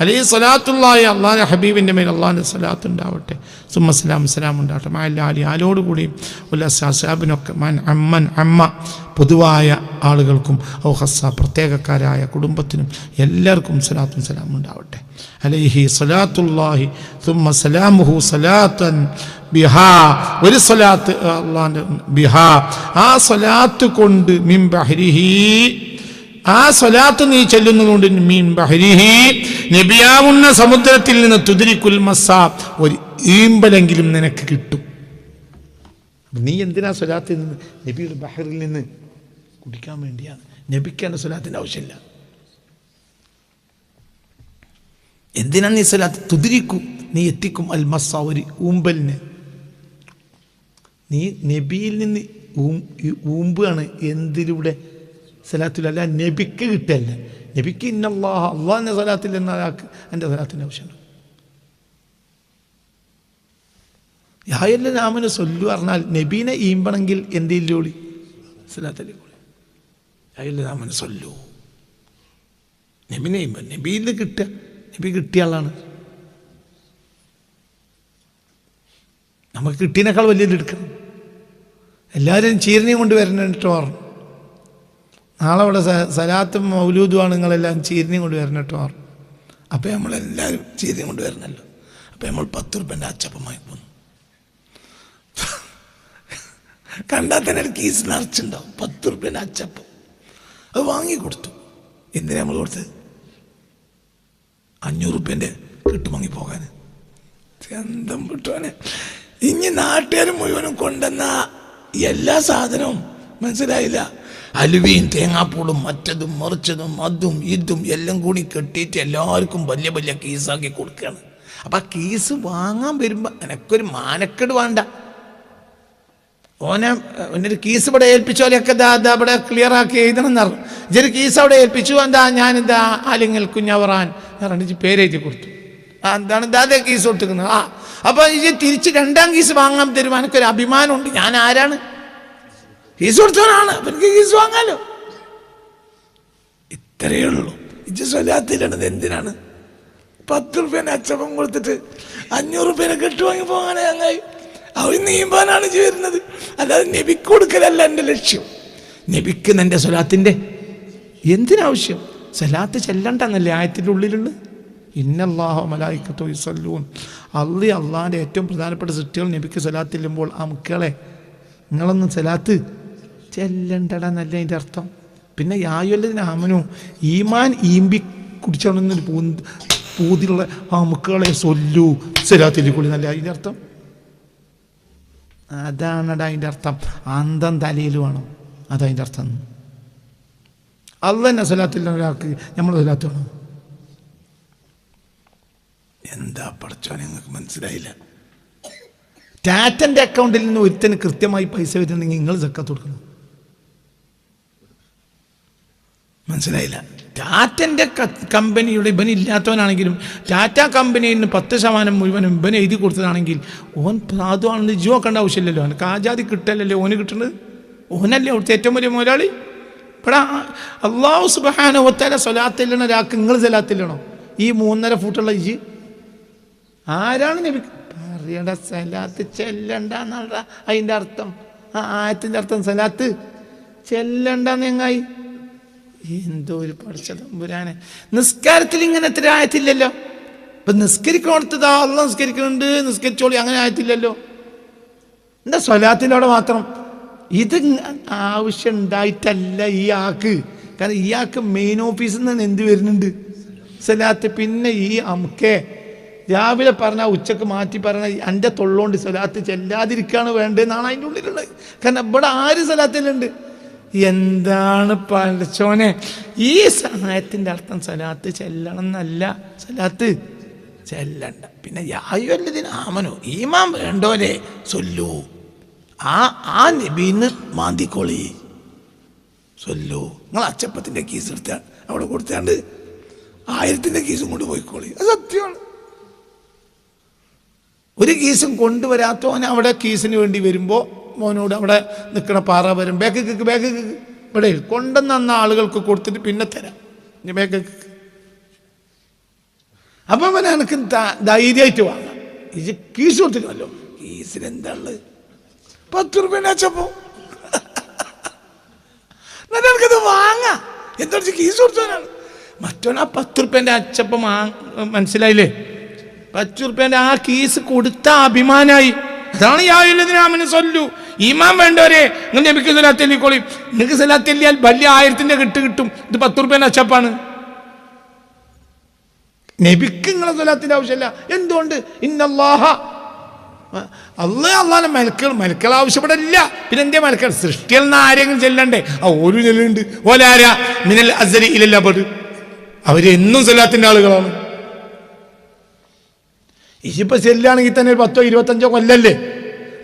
അലൈഹി സ്വലാത്തുല്ലാഹി അല്ലാഹുവിന്റെ ഹബീബിന്റെ മേൽ അല്ലാഹുവിന്റെ സ്വലാത്ത് ഉണ്ടാവട്ടെ, സുമ്മ സലാം ഉണ്ടാവട്ടെ. മഅൽ ആലി ആലോടുകൂടിയും വൽ അസ്ഹാബിനൊക്കെ മൻ അമ്മ പൊതുവായ ആളുകൾക്കും ഔ ഖസ്സ പ്രത്യേകക്കാരായ കുടുംബത്തിനും എല്ലാവർക്കും സ്വലാത്തും സലാം ഉണ്ടാവട്ടെ. അലൈഹി സ്വലാത്തുല്ലാഹി സുമ്മ സലാമുഹു സലാത്തൻ ബിഹാ, ഒരു സ്വലാത്ത് അല്ലാഹുവിന്റെ ബിഹാ, ആ സ്വലാത്ത് കൊണ്ട് മിൻ ബഹരിഹി, ആ സ്വലാത്ത് നീ ചെല്ലുന്നതുകൊണ്ട് മിൻ ബഹരിഹി നബിയാവുന്ന സമുദ്രത്തിൽ നിന്ന് തുദ്രിക്കുൽ മസ്സാ, ഒരു ഈമ്പലെങ്കിലും നിനക്ക് കിട്ടും. നീ എന്തിനാ സ്വലാത്തിൽ നിന്ന് നബിയുടെ ബഹറിൽ നിന്ന് കുടിക്കാൻ വേണ്ടിയാണ്. നബിക്കാണ് സ്വലാത്തിൻ്റെ ആവശ്യമില്ല. എന്തിനാണ് നീ സ്വലാത്ത്? തുദ്രിക്കും, നീ എത്തിക്കും അൽ മസ്സ, ഒരു ഊമ്പലിന്. നീ നബിയിൽ നിന്ന് ഊമ്പാണ്. എന്തിലൂടെ? സ്വലാത്തിലല്ല, നബിക്ക് കിട്ടല്ല. നബിക്ക് ഇന്നല്ലാഹ, അള്ളാഹിൻ്റെ സ്വലാത്തിൽ എന്ന ആൾക്ക് എൻ്റെ സ്വലാത്തിൻ്റെ ആവശ്യമുണ്ട്. യായല്ല നാമന് സൊല്ലു പറഞ്ഞാൽ നബീനെ ഈമ്പണമെങ്കിൽ എന്തില്ലൂടി സ്വലാത്തല്ലേ കൂടി. യായല്ല നാമന് സൊല്ലു, നബിനെ ഈമ്പ, നബിയിൽ കിട്ടുക, നബി കിട്ടിയ ആളാണ്. നമുക്ക് കിട്ടിയതിനേക്കാൾ വലിയത് എടുക്കണം. എല്ലാവരും ചീരണിയും കൊണ്ട് വരണിട്ട് പറഞ്ഞു. നാളെ അവിടെ സലാത്തും മൗലൂദുമാണ്, നിങ്ങളെല്ലാം ചീരണിയും കൊണ്ട് വരണിട്ട് പറഞ്ഞു. അപ്പം നമ്മളെല്ലാവരും ചീരണിയും കൊണ്ട് വരണമല്ലോ. അപ്പം നമ്മൾ 10 രൂപേൻ്റെ അച്ചപ്പം വാങ്ങിപ്പോന്നു. കണ്ടാൽ തന്നെ ഒരു കീസ് നിറച്ചുണ്ടാവും 10 രൂപേൻ്റെ അച്ചപ്പം. അത് വാങ്ങിക്കൊടുത്തു. എന്തിനാ നമ്മൾ കൊടുത്തത്? 500 രൂപേൻ്റെ കിട്ടും വാങ്ങി പോകാൻ. ചന്തം കിട്ടുവാന്. ഇനി നാട്ടുകാർ മുഴുവനും കൊണ്ടുവന്ന എല്ലാ സാധനവും മനസ്സിലായില്ല. അലുവയും തേങ്ങാപ്പൂളും മറ്റതും മറിച്ചതും അതും ഇതും എല്ലാം കൂടി കെട്ടിയിട്ട് എല്ലാവർക്കും വലിയ വലിയ കീസാക്കി കൊടുക്കുകയാണ്. അപ്പം ആ കീസ് വാങ്ങാൻ വരുമ്പോൾ എനക്കൊരു മാനക്കേട് വേണ്ട. ഓനൊരു കീസ് ഇവിടെ ഏൽപ്പിച്ചോലെയൊക്കെ ഇവിടെ ക്ലിയർ ആക്കി എഴുതണം എന്ന് പറഞ്ഞു. ഇതൊരു കീസ് അവിടെ ഏൽപ്പിച്ചു. എന്താ ഞാനിതാ ആലിങ്ങൽ കുഞ്ഞവറാൻ പറഞ്ഞിട്ട് പേരെഴുതി കൊടുത്തു. എന്താണ് അതേ കീസ് കൊടുത്തിരിക്കുന്നത്. അപ്പോൾ ഇത് തിരിച്ച് 2ാം കീസ് വാങ്ങാൻ തരുമ്പോൾ എനിക്കൊരു അഭിമാനമുണ്ട്. ഞാൻ ആരാണ്? കീസ് കൊടുത്തവനാണ്. അപ്പം എനിക്ക് കീസ് വാങ്ങാലോ. ഇത്രയേ ഉള്ളൂ. ഇത് സ്വലാത്തിലുള്ളത് എന്തിനാണ്? 10 രൂപേനെ അച്ചപ്പം കൊടുത്തിട്ട് 500 രൂപേനെ കെട്ടുവാങ്ങി പോകാനേ ചങ്ങായി. അവർ നീമ്പാനാണ് ചേരുന്നത്, അല്ലാതെ നബിക്ക് കൊടുക്കലല്ല എൻ്റെ ലക്ഷ്യം. നബിക്ക് എൻ്റെ സ്വലാത്തിൻ്റെ എന്തിനാവശ്യം? സ്വലാത്ത് ചെല്ലണ്ടെന്നല്ലേ ആയത്തിൻ്റെ ഉള്ളിലുള്ളത്. ഇന്നല്ലാഹ മലായിക്കത്തു യുസല്ലൂൻ, അള്ളാഹിൻ്റെ ഏറ്റവും പ്രധാനപ്പെട്ട സൃഷ്ടികൾ നബിക്ക് സ്വലാത്ത് ചെല്ലുമ്പോൾ ആ മക്കളെ നിങ്ങളൊന്നും സ്വലാത്ത് ചെല്ലണ്ടടാന്നല്ല അതിൻ്റെ അർത്ഥം. പിന്നെ യായുല്ലദീന ആമനു, ഈമാൻ ഈമ്പി കുടിച്ചോണെന്നൊരു പൂതിയുള്ള ആ മക്കളെ സൊല്ലു സ്വലാത്തിൽ കൂടി നല്ല അതിൻ്റെ അർത്ഥം. അതാണടാ അതിൻ്റെ അർത്ഥം. അന്തം തലയിൽ വേണം, അതതിൻ്റെ അർത്ഥം. അള്ളാഹ് സ്വലാത്തില്ല ഒരാൾക്ക് നമ്മൾ സ്വലാത്ത് വേണം. എന്താ പഠിച്ചോ നിങ്ങൾക്ക് മനസ്സിലായില്ല? ടാറ്റൻ്റെ അക്കൗണ്ടിൽ നിന്ന് ഒരുത്തന് കൃത്യമായി പൈസ വരുന്നുണ്ടെങ്കിൽ നിങ്ങൾ സക്കാത്ത് കൊടുക്കണം. മനസ്സിലായില്ല? ടാറ്റൻ്റെ കമ്പനിയുടെ ഇവൻ ഇല്ലാത്തവനാണെങ്കിലും ടാറ്റ കമ്പനിയിൽ നിന്ന് 10% മുഴുവനും ഇവൻ എഴുതി കൊടുത്തതാണെങ്കിൽ ഓൻ സാധുവാണെന്ന് ജിയോ കണ്ട ആവശ്യമില്ലല്ലോ. അവനക്ക് ആജാതി കിട്ടല്ലല്ലോ ഓന് കിട്ടുന്നത്. ഓനല്ലേ അവിടുത്തെ ഏറ്റവും വലിയ മുതലാളി. ഇവിടെ അള്ളാഹു സുബ്ഹാനഹു വ തആല സ്വലാത്ത് ചെല്ലണ ഒരാൾക്ക് നിങ്ങൾ സ്വലാത്ത് ചെല്ലണോ? ഈ 3.5 ഫൂട്ടുള്ള ഇജ്ജ് ആരാണ് നബി പറയണ്ട സ്വലാത്ത് ചെല്ലണ്ടെന്നുള്ള അതിൻ്റെ അർത്ഥം? ആ ആയത്തിൻ്റെ അർത്ഥം സ്വലാത്ത് ചെല്ലണ്ടെന്ന് എങ്ങായി? എന്തോ ഒരു പഠിച്ച തമ്പുരാനെ. നിസ്കാരത്തിൽ ഇങ്ങനത്തെ ഒരു ആയത്തില്ലല്ലോ. ഇപ്പം നിസ്കരിക്കണോടത്തതാ അള്ളാഹ് നിസ്കരിക്കുന്നുണ്ട്, നിസ്കരിച്ചോളി, അങ്ങനെ ആയത്തില്ലല്ലോ. എന്താ സ്വലാത്തിൻ്റെ അവിടെ മാത്രം? ഇത് ആവശ്യം ഉണ്ടായിട്ടല്ല ഈ ആൾക്ക്. കാരണം ഈ ആൾക്ക് മെയിൻ ഓഫീസിൽ നിന്ന് എന്ത് വരുന്നുണ്ട്? സ്വലാത്ത്. പിന്നെ ഈ അമുക്കെ രാവിലെ പറഞ്ഞാൽ ഉച്ചക്ക് മാറ്റി പറഞ്ഞാൽ എൻ്റെ തൊള്ളോണ്ട് സ്വലാത്ത് ചെല്ലാതിരിക്കുകയാണ് വേണ്ടതെന്നാണ് അതിൻ്റെ ഉള്ളിലുള്ളത്. കാരണം ഇവിടെ ആര് സ്വലാത്തിലുണ്ട്? എന്താണ് പഠിച്ചോനെ ഈ സഹായത്തിൻ്റെ അർത്ഥം? സ്വലാത്ത് ചെല്ലണം എന്നല്ല, സ്വലാത്ത് ചെല്ലണ്ട. പിന്നെ യായുവല്ലതിന് ആമനോ ഈമാൻ വേണ്ടോരെ ചൊല്ലൂ. ആ നബീന്ന് മാന്തിക്കോളി ചൊല്ലൂ. നിങ്ങൾ അച്ചപ്പത്തിൻ്റെ കീസ് എടുത്താൽ അവിടെ കൊടുത്താണ്ട് 1000ൻ്റെ കീസും കൊണ്ട് പോയിക്കോളി. അത് സത്യമാണ്. ഒരു കീസും കൊണ്ടുവരാത്തവന് അവിടെ കീസിന് വേണ്ടി വരുമ്പോൾ മോനോട് അവിടെ നിൽക്കണ പാറ വരും, ബാക്ക് ഇവിടെ കൊണ്ടുവന്ന ആളുകൾക്ക് കൊടുത്തിട്ട് പിന്നെ തരാം, ബാക്ക്. അപ്പം അവനെ എനിക്ക് ധൈര്യമായിട്ട് വാങ്ങാം. ഇത് കീസ് കൊടുത്തില്ലല്ലോ. കീസിൽ എന്താ ഉള്ളത്? 10 രൂപേൻ്റെ അച്ചപ്പോ എനിക്കത് വാങ്ങാം. എന്താ കീസ് കൊടുത്തവനാണ് മറ്റോനാ 10 രൂപേൻ്റെ അച്ചപ്പം. മനസ്സിലായില്ലേ? 10 രൂപേൻ്റെ ആ കീസ് കൊടുത്ത അഭിമാനായി. അതാണ് യായുല്ലദീന സല്ലു. ഈമാൻ വേണ്ടവരെ നിങ്ങൾ നബിക്ക് സ്വലാത്ത് ചൊല്ലിക്കോളി. നിങ്ങൾക്ക് സ്വലാത്ത് ചൊല്ലിയാൽ വലിയ 1000ൻ്റെ കിട്ടും. ഇത് 10 രൂപേൻ്റെ അച്ചപ്പാണ്. നബിക്ക് നിങ്ങളെ സ്വലാത്തിൻ്റെ ആവശ്യമില്ല. എന്തുകൊണ്ട്? ഇന്നല്ലാഹ അള്ളാഹ് മലക്കൾ ആവശ്യപ്പെടില്ല. പിന്നെ എന്തേ മലക്കൾ? സൃഷ്ടിയിൽ നിന്ന് ആരെങ്കിലും ചെല്ലണ്ടേ? ഒരു ചെല്ലുണ്ട്. ഓലാര മിനൽ അസ്രി ഇലൽ അബദ്. അവരെന്നും സ്വലാത്തിൻ്റെ ആളുകളാണ്. ഇതിപ്പോൾ ചെല്ലുകയാണെങ്കിൽ തന്നെ ഒരു 10 25 കൊല്ലല്ലേ?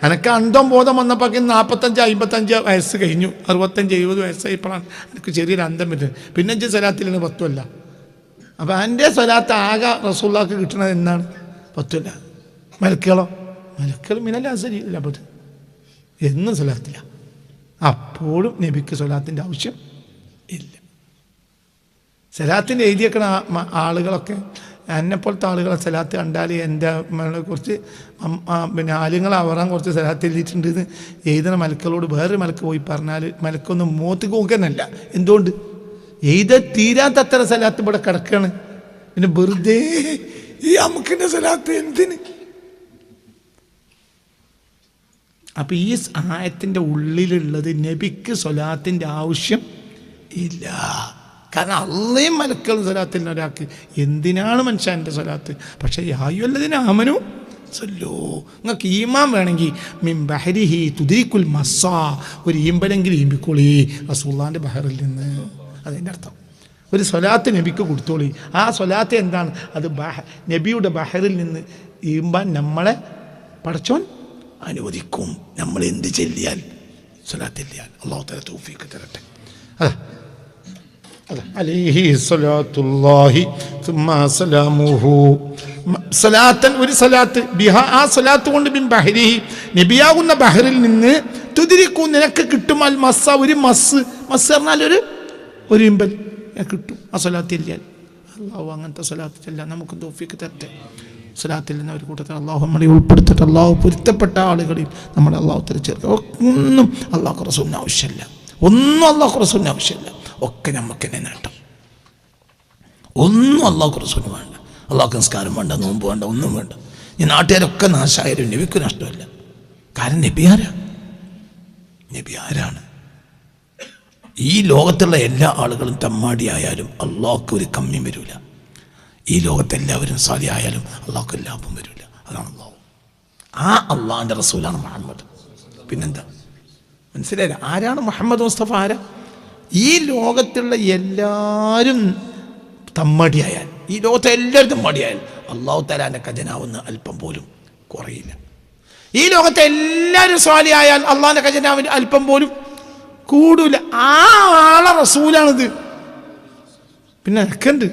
എനിക്ക് അന്തം ബോധം വന്നപ്പോൾ 45 55 വയസ്സ് കഴിഞ്ഞു. 65 70 വയസ്സായപ്പോഴാണ് എനിക്ക് ചെറിയൊരു അന്തം വരുന്നത്. പിന്നെ 5 സ്വലാത്തിലാണ് 10 അല്ല. അപ്പം എൻ്റെ സ്വലാത്ത് ആകെ റസൂലുള്ളാഹിക്ക് കിട്ടണത് എന്നാണ്? 10 അല്ല. മലക്കുകളോ? മലക്കുകൾ മിനൽ അസ്രി ഇലൽ അബദ് എന്നും സ്വലാത്തില്ല. അപ്പോഴും നബിക്ക് സ്വലാത്തിൻ്റെ ആവശ്യം ഇല്ല. സ്വലാത്തിൻ്റെ എഴുതിയേക്കണ ആളുകളൊക്കെ എന്നെപ്പോലത്തെ ആളുകളെ സ്വലാത്ത് കണ്ടാൽ എൻ്റെ കുറിച്ച് പിന്നെ ആലുങ്ങൾ അവറാൻ കുറച്ച് സ്വലാത്ത് എഴുതിയിട്ടുണ്ട് എന്ന് എഴുതുന്ന മലക്കളോട് വേറൊരു മലക്ക് പോയി പറഞ്ഞാൽ മലക്കൊന്നും മോത്ത് നോക്കാനല്ല. എന്തുകൊണ്ട്? എഴുതാൻ തീരാത്തത്ര സ്വലാത്ത് ഇവിടെ കിടക്കുകയാണ്. പിന്നെ വെറുതെ ഈ അമുക്കിൻ്റെ സ്വലാത്ത് എന്തിന്? അപ്പം ഈ ആയത്തിൻ്റെ ഉള്ളിലുള്ളത് നബിക്ക് സ്വലാത്തിൻ്റെ ആവശ്യം ഇല്ല. കാരണം അള്ളയും മലക്കളും സ്വലാത്തിൽ ഒരാൾക്ക് എന്തിനാണ് മനുഷ്യൻ്റെ സ്വലാത്ത്? പക്ഷേ യായുല്ലദീന ആമനു സല്ലൂ. നിങ്ങൾക്ക് ഈമാൻ വേണമെങ്കിൽ മിൻ ബഹരിഹി തുദീകുൽ മസ്സാ, ഒരു ഈമ്പലെങ്കിലും ഈമ്പിക്കോളി റസൂലുള്ളാഹിൻ്റെ ബഹറിൽ നിന്ന്. അതിൻ്റെ അർത്ഥം ഒരു സ്വലാത്ത് നബിക്ക് കൊടുത്തോളി. ആ സ്വലാത്ത് എന്താണ്? അത് നബിയുടെ ബഹറിൽ നിന്ന് ഈമ്പാൻ നമ്മളെ പടച്ചോൻ അനുവദിക്കും. നമ്മൾ എന്ത് ചെല്ലിയാൽ സ്വലാത്ത് ചെല്ലിയാൽ അല്ലാഹു തആല തൗഫീഖ് തരട്ടെ. അലൈഹി സ്വലാത്തുല്ലാഹി സുമ്മാ സലാമുഹു. സലാത്തൻ ഒരു സലാത്ത് ബിഹ, ആ സലാത്ത് കൊണ്ട് ബിൻ ബഹരിഹി നബിയാകുന്ന ബഹറിൽ നിന്ന് തുദിരിക്കൂ നിനക്ക് കിട്ടും അൽ മസ്സ, ഒരു മസ് പറഞ്ഞാൽ ഒരു ഇമ്പൽ കിട്ടും ആ സ്വലാത്ത് ചെല്ലിയാൽ. അല്ലാഹു അങ്ങനത്തെ സ്വലാത്ത് ചെല്ലാൻ നമുക്ക് തൗഫീഖ് തരട്ടെ. സ്വലാത്തിൽ നിന്ന് ഒരു കൂട്ടത്തിൽ അള്ളാഹു നമ്മളെ ഉൾപ്പെടുത്തിട്ട് അള്ളാഹു പൊരുത്തപ്പെട്ട ആളുകളിൽ നമ്മളെ അള്ളാഹു തിരിച്ചേർക്കുക. ഒന്നും അള്ളാഹു റസൂലിന് ആവശ്യമില്ല, ഒന്നും അള്ളാഹു റസൂലിന് ആവശ്യമില്ല. ഒക്കെ നമുക്ക് തന്നെ നേട്ടം. ഒന്നും അള്ളാഹു റസൂലിന് വേണ്ട. അള്ളാഹു നിസ്കാരം വേണ്ട, നോമ്പ് വേണ്ട, ഒന്നും വേണ്ട. ഈ നാട്ടുകാരൊക്കെ നാശായാലും നബിക്ക് നഷ്ടമല്ല. കാരണം നബി ആരാണ്? ഈ ലോകത്തുള്ള എല്ലാ ആളുകളും തമ്മാടിയായാലും അള്ളാഹുക്ക് ഒരു കമ്മിയും വരില്ല. ഈ ലോകത്തെല്ലാവരും സാലിയായാലും അള്ളാഹുക്ക് ലാഭം വരില്ല. അതാണ് അള്ളാഹു. ആ അള്ളാഹിൻ്റെ റസൂലാണ് മുഹമ്മദ്. പിന്നെന്താ? മനസ്സിലായില്ല? ആരാണ് മുഹമ്മദ് മുസ്തഫ? ആരാ? ഈ ലോകത്തുള്ള എല്ലാവരും തമ്മടിയായാൽ, ഈ ലോകത്തെ എല്ലാവരും തമ്മടിയായാൽ അള്ളാഹു തആലാന്റെ ഖജനാവെന്ന് അല്പം പോലും കുറയില്ല. ഈ ലോകത്തെ എല്ലാവരും സ്വാലിയായാൽ അള്ളാഹിന്റെ ഖജനാവിന് അല്പം പോലും കൂടില്ല. ആ ആളെ റസൂലാണിത്. പിന്നെ നിൽക്കണ്ട്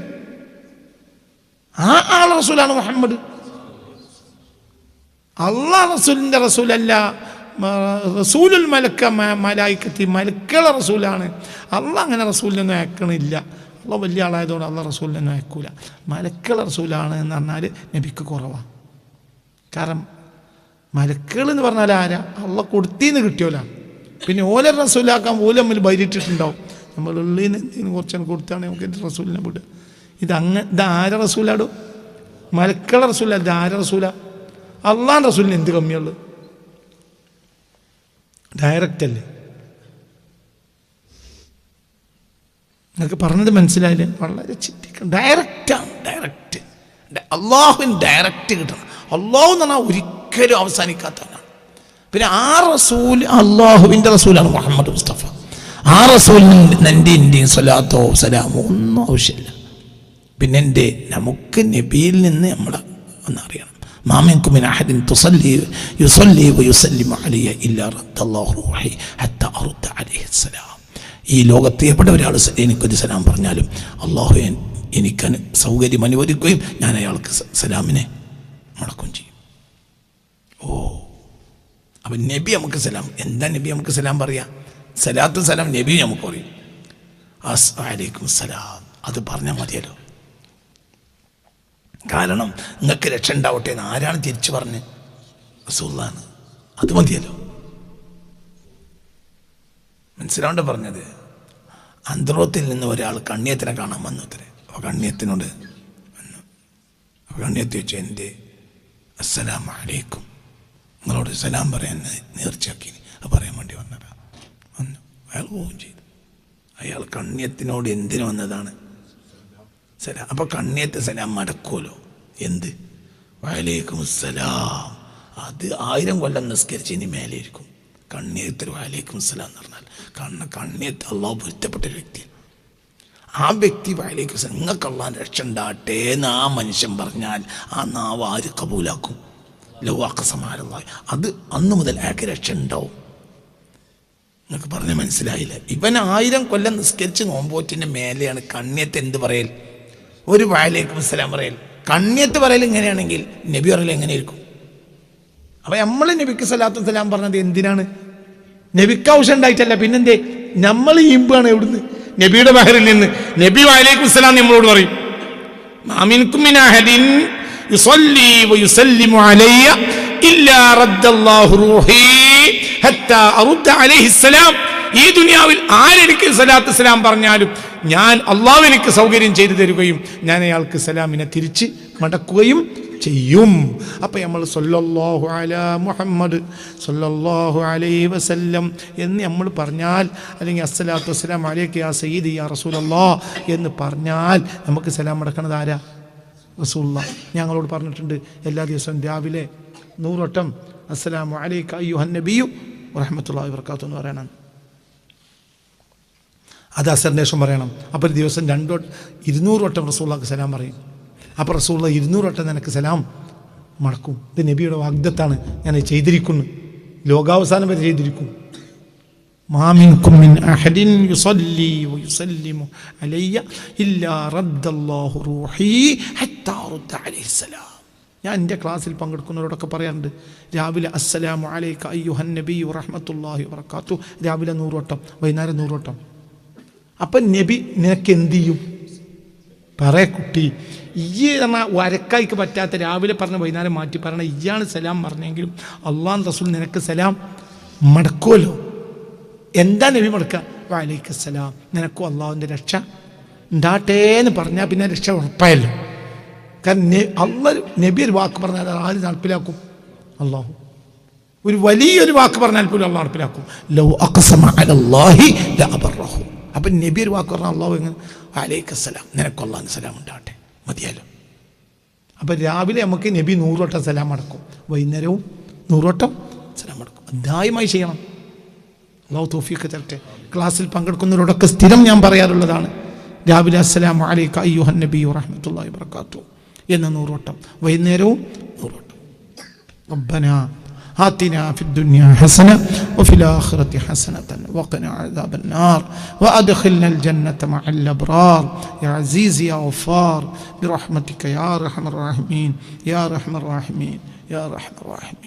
ആ ആളെ റസൂലാണ് മുഹമ്മദ്. അള്ളാഹ് റസൂലിൻ്റെ റസൂലല്ല, റസൂലുൽ മലക്ക മലായിക്കത്തി മലക്കുകളെ റസൂലാണ്. അള്ളാഹ് അങ്ങനെ റസൂലിനൊന്നും അയക്കണില്ല. അള്ളാഹ് വലിയ ആളായതുകൊണ്ട് അള്ളാഹ് റസൂലിനൊന്നും അയക്കൂല. മലക്കുകളെ റസൂലാണ് എന്ന് പറഞ്ഞാൽ നബിക്ക് കുറവാണ്. കാരണം മലക്കുകൾ എന്ന് പറഞ്ഞാൽ ആരാ? അള്ളാഹ് കൊടുത്തിന്ന് കിട്ടിയോലാണ്. പിന്നെ ഓല റസൂലാക്കാൻ ഓല തമ്മിൽ ബൈരിട്ടിട്ടുണ്ടാവും. നമ്മൾ ഉള്ളിന് കുറച്ചാണ് കൊടുത്താണ് നമുക്ക് എൻ്റെ റസൂലിനെ വിടുക. ഇത് ആരെ റസൂലാടോ? മലക്കുകളെ റസൂല. ഇത് ആരെ റസൂല? അള്ളാഹ് റസൂലിന് എന്ത് കമ്മിയുള്ളു? ഡയറക്റ്റ് അല്ലേ? നിങ്ങൾക്ക് പറഞ്ഞത് മനസ്സിലായില്ലേ? വളരെ ചിന്തിക്കണം. ഡയറക്റ്റാണ്. ഡയറക്റ്റ് അള്ളാഹുവിന് ഡയറക്റ്റ് കിട്ടണം. അള്ളാഹു എന്ന് പറഞ്ഞാൽ ഒരിക്കലും അവസാനിക്കാത്തവനാണ്. പിന്നെ ആ റസൂൽ അള്ളാഹുവിൻ്റെ റസൂലാണ് മുഹമ്മദ് മുസ്തഫ. ആ റസൂലിന് എൻ്റെയും സ്വലാത്തോ സലാമോ ഒന്നും ആവശ്യമില്ല. പിന്നെ നമുക്ക് നബിയിൽ നിന്ന് നമ്മൾ ഒന്നറിയണം. മാമിൻകും മിൻ അഹദിൻ യുസല്ലി വയുസല്ലിമു അലയ്യ ഇല്ലാ റദ്ദല്ലാഹു റൂഹി ഹത്താ അറുദ്ദ അലൈഹി സലാം. ഈ ലോകത്ത് എവിടെ ഒരാൾ എനിക്കൊരു സലാം പറഞ്ഞാലും അള്ളാഹു എനിക്ക് സൗകര്യം അനുവദിക്കുകയും ഞാൻ അയാൾക്ക് സലാമിനെ മടക്കുകയും ചെയ്യും. അപ്പം നബി നമുക്ക് സലാം. എന്താ നബി നമുക്ക് സലാം പറയാം? സലാത്തു സലാം നബി നമുക്ക് പറയും. അസ്സലാമു സലാം അത് പറഞ്ഞാൽ മതിയല്ലോ. കാരണം നിങ്ങൾക്ക് രക്ഷ ഉണ്ടാവട്ടെ എന്ന് ആരാണ് തിരിച്ചു പറഞ്ഞ്? റസൂലുള്ളാണ്. അത് മതിയല്ലോ. മനസ്സിലാണ്ട് പറഞ്ഞത്. അന്തറോത്തിൽ നിന്ന് ഒരാൾ കണ്ണിയത്തിനെ കാണാൻ വന്നു അത്രേ. അപ്പോൾ കണ്ണിയത്തിനോട് വന്നു. അപ്പോൾ കണ്ണിയത്തി വെച്ചു, എൻ്റെ അസ്സലാമു അലൈക്കും, നിങ്ങളോട് സലാം പറയാൻ നേർച്ചയാക്കി. അത് പറയാൻ വേണ്ടി വന്നതാ. വന്നു. അയാൾ പോവുകയും ചെയ്തു. അയാൾ കണ്ണിയത്തിനോട് എന്തിനു വന്നതാണ്? സലാം. അപ്പോൾ കണ്ണിയത്ത് സലാം മടക്കുമല്ലോ. എന്ത്? വഅലൈക്കും അസ്സലാം. അത് 1000 കൊല്ലം നിസ്കരിച്ച് ഇനി മേലെ ഇരിക്കും. കണ്ണിയത്തിൽ വഅലൈക്കും അസ്സലാം എന്ന് പറഞ്ഞാൽ കണ്ണിയത്ത് അള്ളാഹു പൊരുത്തപ്പെട്ട ഒരു വ്യക്തിയാണ്. ആ വ്യക്തി വഅലൈക്കും അസ്സലാം നിങ്ങൾക്ക് അള്ളാഹ് രക്ഷ ഉണ്ടാകട്ടെ എന്ന് ആ മനുഷ്യൻ പറഞ്ഞാൽ ആ നാവ് ആര് കബൂലാക്കും? ലൗ അഖ്സമ അലല്ലാഹ്. അത് അന്ന് മുതൽ അയാൾക്ക് രക്ഷ ഉണ്ടാവും. നിങ്ങൾക്ക് പറഞ്ഞ് മനസ്സിലായില്ല? ഇവൻ 1000 കൊല്ലം നിസ്കരിച്ച് നോമ്പോറ്റിൻ്റെ മേലെയാണ് കണ്ണിയത്ത് എന്ത് പറയൽ? ഒരു വഅലൈക്കും അസ്സലാം പറയൽ. കണ്ണിയത്ത് പറയൽ ഇങ്ങനെയാണെങ്കിൽ നബി പറയൽ എങ്ങനെയായിരിക്കും? അപ്പം നമ്മൾ നബിക്ക് സ്വലാത്തും സലാം പറഞ്ഞത് എന്തിനാണ്? നബിക്ക് ആവശ്യം ഉണ്ടായിട്ടല്ല. പിന്നെന്തേ? നമ്മൾ ഈമ്പാണ്. എവിടുന്ന്? നബിയുടെ ബഹറിൽ നിന്ന്. നബി വഅലൈക്കും അസ്സലാം നമ്മളോട് പറയും. മാമിൻകും മിൻ അഹദിൻ യുസല്ലി വയുസല്ലിമു അലയ്യ ഇല്ലാ റദ്ദല്ലാഹു റൂഹി ഹത്താ അറുദ്ദ അലൈഹി സലാം. ഈ ദുനിയാവിൽ ആരെനിക്ക് സലാത്ത് സലാം പറഞ്ഞാലും ഞാൻ അള്ളാഹു എനിക്ക് സൗകര്യം ചെയ്തു തരികയും ഞാൻ അയാൾക്ക് സലാമിനെ തിരിച്ച് മടക്കുകയും ചെയ്യും. അപ്പം നമ്മൾ സല്ലല്ലാഹു അലാ മുഹമ്മദ് സല്ലല്ലാഹു അലൈഹി വസല്ലം എന്ന് നമ്മൾ പറഞ്ഞാൽ, അല്ലെങ്കിൽ അസ്സലാത്തു വസ്സലാം അലൈക യാ സയ്യിദി യാ റസൂലല്ലാഹ് എന്ന് പറഞ്ഞാൽ നമുക്ക് സലാം മടക്കണത് ആരാ? റസൂലുള്ളാഹ്. ഞങ്ങളോട് പറഞ്ഞിട്ടുണ്ട് എല്ലാ ദിവസവും രാവിലെ 100 വട്ടം അസ്സലാമു അലൈക അയ്യുഹൻ നബിയ്യു വറഹ്മത്തുള്ളാഹി വബറകാതുഹു എന്ന് പറയണം. അത് അസറിന് ശേഷം പറയണം. അപ്പോൾ ഒരു ദിവസം 200 വട്ടം റസൂലുള്ളാഹിക്ക് സലാം പറയും. അപ്പോൾ റസൂലുള്ളാഹി 200 വട്ടം നിനക്ക് സലാം മടക്കും. ഇത് നബിയുടെ വാഗ്ദത്താണ്. ഞാൻ ചെയ്തിരിക്കുന്നു. ലോകാവസാനം വരെ ചെയ്തിരിക്കും. മാ മിൻകും മിൻ അഹദിൻ യുസല്ലി വയുസല്ലിമു അലയ്യ ഇല്ലാ റദ്ദല്ലാഹു റൂഹി ഹത്താ അറുദ്ദ അലൈഹി സലാം. ഞാൻ എൻ്റെ ക്ലാസ്സിൽ പങ്കെടുക്കുന്നവരോടൊക്കെ പറയാറുണ്ട്, രാവിലെ അസ്സലാമു അലൈക അയ്യുഹൻ നബിയ്യു വറഹ്മത്തുള്ളാഹി വബറകാതുഹു രാവിലെ 100 വട്ടം, വൈകുന്നേരം 100 വട്ടം. അപ്പം നബി നിനക്ക് എന്ത് ചെയ്യും? പറയ കുട്ടി, ഈ പറഞ്ഞാൽ വരക്കായിക്ക് പറ്റാത്ത രാവിലെ പറഞ്ഞ വൈകുന്നേരം മാറ്റി പറയണം. ഇയാണ് സലാം പറഞ്ഞെങ്കിലും അള്ളാഹു റസൂൽ നിനക്ക് സലാം മടക്കുമല്ലോ. എന്താ നബി മടക്കുക? വഅലൈക്കും സലാം. നിനക്കും അള്ളാഹുവിൻ്റെ രക്ഷ ഉണ്ടാട്ടെ എന്ന് പറഞ്ഞാൽ പിന്നെ രക്ഷ ഉറപ്പായല്ലോ. കാരണം നബി ഒരു വാക്ക് പറഞ്ഞാൽ ആര് നടപ്പിലാക്കും? അള്ളാഹു. ഒരു വലിയൊരു വാക്ക് പറഞ്ഞാൽ പോലും അള്ളാഹു നടപ്പിലാക്കും. ലൗ അഖ്സമ അലല്ലാഹി ലഅബറഹു. അപ്പം നബി ഒരു വാക്ക് പറഞ്ഞാൽ അള്ളാഹു എങ്ങനെ? വഅലൈക്കും സലാം, നിനക്കും അള്ളാഹുവിൻ്റെ സലാം ഉണ്ടാകട്ടെ, മതിയാലോ. അപ്പം രാവിലെ നമുക്ക് നബി 100 വട്ടം സലാം മടക്കും, വൈകുന്നേരവും 100 വട്ടം സലാം മടക്കും. അധ്യായമായി ചെയ്യണം. അള്ളാഹു തൗഫീഖ് തരട്ടെ. ക്ലാസ്സിൽ പങ്കെടുക്കുന്നവരോടൊക്കെ സ്ഥിരം ഞാൻ പറയാറുള്ളതാണ്, രാവിലെ അസ്സലാമു അലൈക അയ്യുഹൻ നബിയ്യു വറഹ്മത്തുള്ളാഹി വബറകാതുഹു എന്ന് 100 വട്ടം, വൈകുന്നേരവും 100 വട്ടം. റബ്ബനാ آتنا في الدنيا حسنة وفي الآخرة حسنة وقنا عذاب النار وأدخلنا الجنة مع الأبرار يا عزيز يا غفار برحمتك يا أرحم الراحمين يا أرحم الراحمين يا أرحم الراحمين.